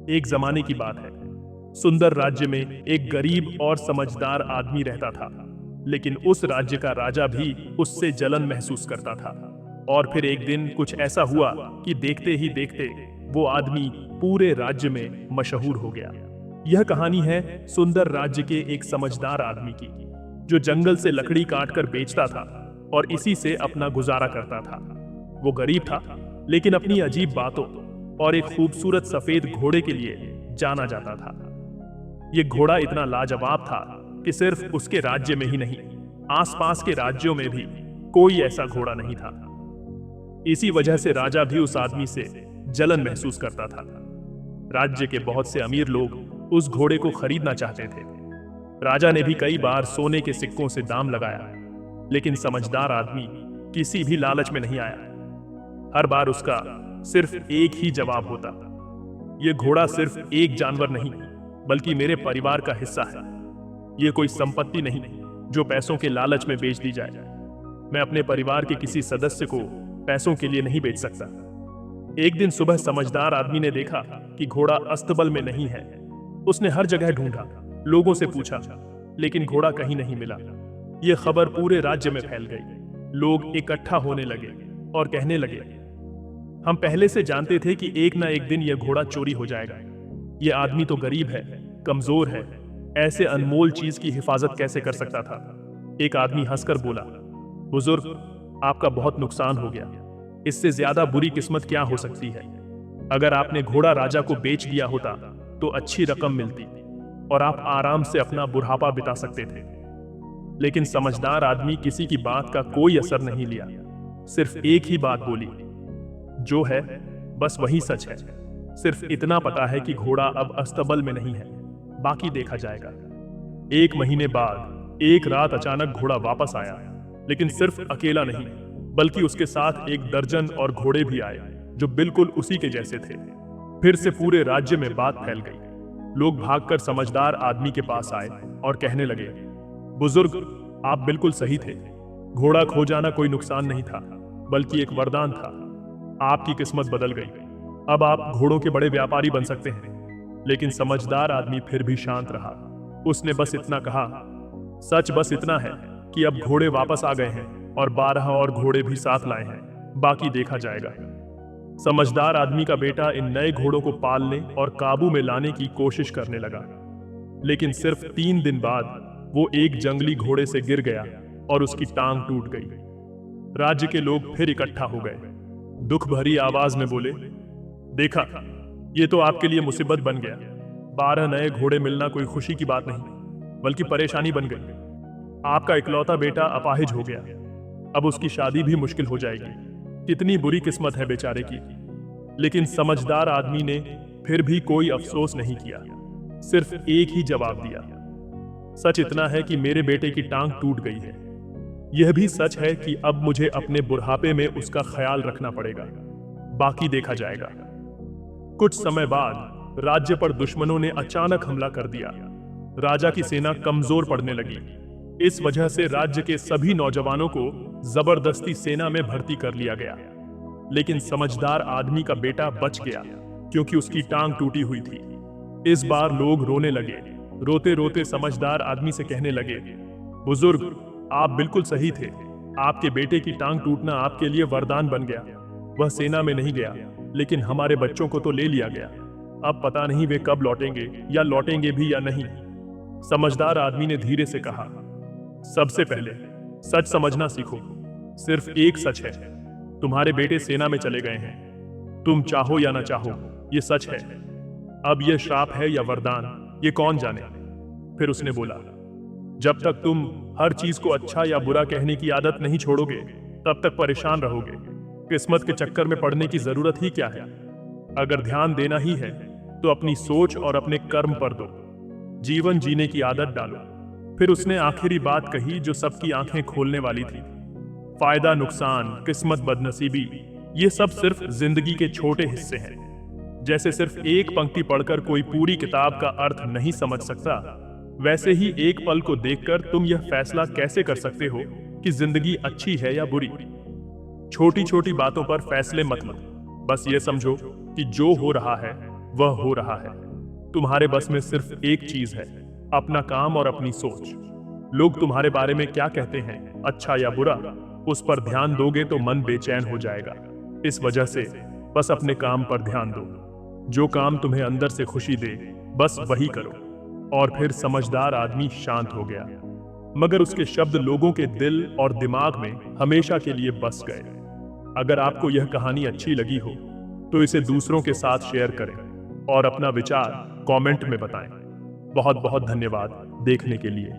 एक जमाने की बात है। सुंदर राज्य में एक गरीब और समझदार आदमी रहता था। लेकिन उस राज्य का राजा भी उससे जलन महसूस करता था। और फिर एक दिन कुछ ऐसा हुआ कि देखते ही देखते वो आदमी पूरे राज्य में मशहूर हो गया। यह कहानी है सुंदर राज्य के एक समझदार आदमी की, जो जंगल से लकड़ी काटकर बेचता था और इसी से अपना गुजारा करता था। वो गरीब था, लेकिन अपनी अजीब बातों और एक खूबसूरत सफेद घोड़े के लिए जाना जाता था। ये घोड़ा इतना लाजवाब था कि सिर्फ उसके राज्य में ही नहीं, आसपास के राज्यों में भी कोई ऐसा घोड़ा नहीं था। इसी वजह से राजा भी उस आदमी से जलन महसूस करता था। राज्य के बहुत से अमीर लोग उस घोड़े को खरीदना चाहते थे। राजा ने भी कई बार सोने के सिक्कों से दाम लगाया, लेकिन समझदार आदमी किसी भी लालच में नहीं आया। हर बार उसका सिर्फ एक ही जवाब होता, ये घोड़ा सिर्फ एक जानवर नहीं, बल्कि मेरे परिवार का हिस्सा है। ये कोई संपत्ति नहीं जो पैसों के लालच में बेच दी जाए। मैं अपने परिवार के किसी सदस्य को पैसों के लिए नहीं बेच सकता। एक दिन सुबह समझदार आदमी ने देखा कि घोड़ा अस्तबल में नहीं है। उसने हर जगह ढूंढा, लोगों से पूछा, लेकिन घोड़ा कहीं नहीं मिला। यह खबर पूरे राज्य में फैल गई। लोग इकट्ठा होने लगे और कहने लगे, हम पहले से जानते थे कि एक ना एक दिन यह घोड़ा चोरी हो जाएगा। यह आदमी तो गरीब है, कमजोर है, ऐसे अनमोल चीज की हिफाजत कैसे कर सकता था। एक आदमी हंसकर बोला, बुजुर्ग, आपका बहुत नुकसान हो गया। इससे ज्यादा बुरी किस्मत क्या हो सकती है। अगर आपने घोड़ा राजा को बेच दिया होता तो अच्छी रकम मिलती और आप आराम से अपना बुढ़ापा बिता सकते थे। लेकिन समझदार आदमी किसी की बात का कोई असर नहीं लिया, सिर्फ एक ही बात बोली, जो है बस वही सच है। सिर्फ इतना पता है कि घोड़ा अब अस्तबल में नहीं है, बाकी देखा जाएगा। एक महीने बाद एक रात अचानक घोड़ा वापस आया, लेकिन सिर्फ अकेला नहीं, बल्कि उसके साथ एक दर्जन और घोड़े भी आए जो बिल्कुल उसी के जैसे थे। फिर से पूरे राज्य में बात फैल गई। लोग भागकर समझदार आदमी के पास आए और कहने लगे, बुजुर्ग, आप बिल्कुल सही थे। घोड़ा खो जाना कोई नुकसान नहीं था, बल्कि एक वरदान था। आपकी किस्मत बदल गई, अब आप घोड़ों के बड़े व्यापारी बन सकते हैं। लेकिन समझदार आदमी फिर भी शांत रहा। उसने बस इतना कहा, सच बस इतना है कि अब घोड़े वापस आ गए हैं और 12 और घोड़े भी साथ लाए हैं, बाकी देखा जाएगा। समझदार आदमी का बेटा इन नए घोड़ों को पालने और काबू में लाने की कोशिश करने लगा। लेकिन सिर्फ 3 दिन बाद वो एक जंगली घोड़े से गिर गया और उसकी टांग टूट गई। राज्य के लोग फिर इकट्ठा हो गए, दुख भरी आवाज में बोले, देखा, ये तो आपके लिए मुसीबत बन गया। 12 नए घोड़े मिलना कोई खुशी की बात नहीं, बल्कि परेशानी बन गई। आपका इकलौता बेटा अपाहिज हो गया, अब उसकी शादी भी मुश्किल हो जाएगी। कितनी बुरी किस्मत है बेचारे की। लेकिन समझदार आदमी ने फिर भी कोई अफसोस नहीं किया, सिर्फ एक ही जवाब दिया, सच इतना है कि मेरे बेटे की टांग टूट गई है। यह भी सच है कि अब मुझे अपने बुढ़ापे में उसका ख्याल रखना पड़ेगा, बाकी देखा जाएगा। कुछ समय बाद राज्य पर दुश्मनों ने अचानक हमला कर दिया। राजा की सेना कमजोर पड़ने लगी। इस वजह से राज्य के सभी नौजवानों को जबरदस्ती सेना में भर्ती कर लिया गया। लेकिन समझदार आदमी का बेटा बच गया, क्योंकि उसकी टांग टूटी हुई थी। इस बार लोग रोने लगे। रोते रोते समझदार आदमी से कहने लगे, बुजुर्ग, आप बिल्कुल सही थे। आपके बेटे की टांग टूटना आपके लिए वरदान बन गया। वह सेना में नहीं गया, लेकिन हमारे बच्चों को तो ले लिया गया। अब पता नहीं वे कब लौटेंगे या लौटेंगे भी या नहीं। समझदार आदमी ने धीरे से कहा, सबसे पहले सच समझना सीखो। सिर्फ एक सच है, तुम्हारे बेटे सेना में चले गए हैं। तुम चाहो या ना चाहो, ये सच है। अब यह श्राप है या वरदान, ये कौन जाने। फिर उसने बोला, जब तक तुम हर चीज को अच्छा या बुरा कहने की आदत नहीं छोड़ोगे, तब तक परेशान रहोगे। किस्मत के चक्कर में पड़ने की जरूरत ही क्या है। अगर ध्यान देना ही है तो अपनी सोच और अपने कर्म पर दो। जीवन जीने की आदत डालो। फिर उसने आखिरी बात कही जो सबकी आंखें खोलने वाली थी, फायदा नुकसान, किस्मत बदनसीबी, ये सब सिर्फ जिंदगी के छोटे हिस्से हैं। जैसे सिर्फ एक पंक्ति पढ़कर कोई पूरी किताब का अर्थ नहीं समझ सकता, वैसे ही एक पल को देखकर तुम यह फैसला कैसे कर सकते हो कि जिंदगी अच्छी है या बुरी। छोटी छोटी बातों पर फैसले मत लो, बस ये समझो कि जो हो रहा है वह हो रहा है। तुम्हारे बस में सिर्फ एक चीज है, अपना काम और अपनी सोच। लोग तुम्हारे बारे में क्या कहते हैं, अच्छा या बुरा, उस पर ध्यान दोगे तो मन बेचैन हो जाएगा। इस वजह से बस अपने काम पर ध्यान दो। जो काम तुम्हें अंदर से खुशी दे, बस वही करो। और फिर समझदार आदमी शांत हो गया, मगर उसके शब्द लोगों के दिल और दिमाग में हमेशा के लिए बस गए। अगर आपको यह कहानी अच्छी लगी हो तो इसे दूसरों के साथ शेयर करें और अपना विचार कमेंट में बताएं। बहुत बहुत धन्यवाद देखने के लिए।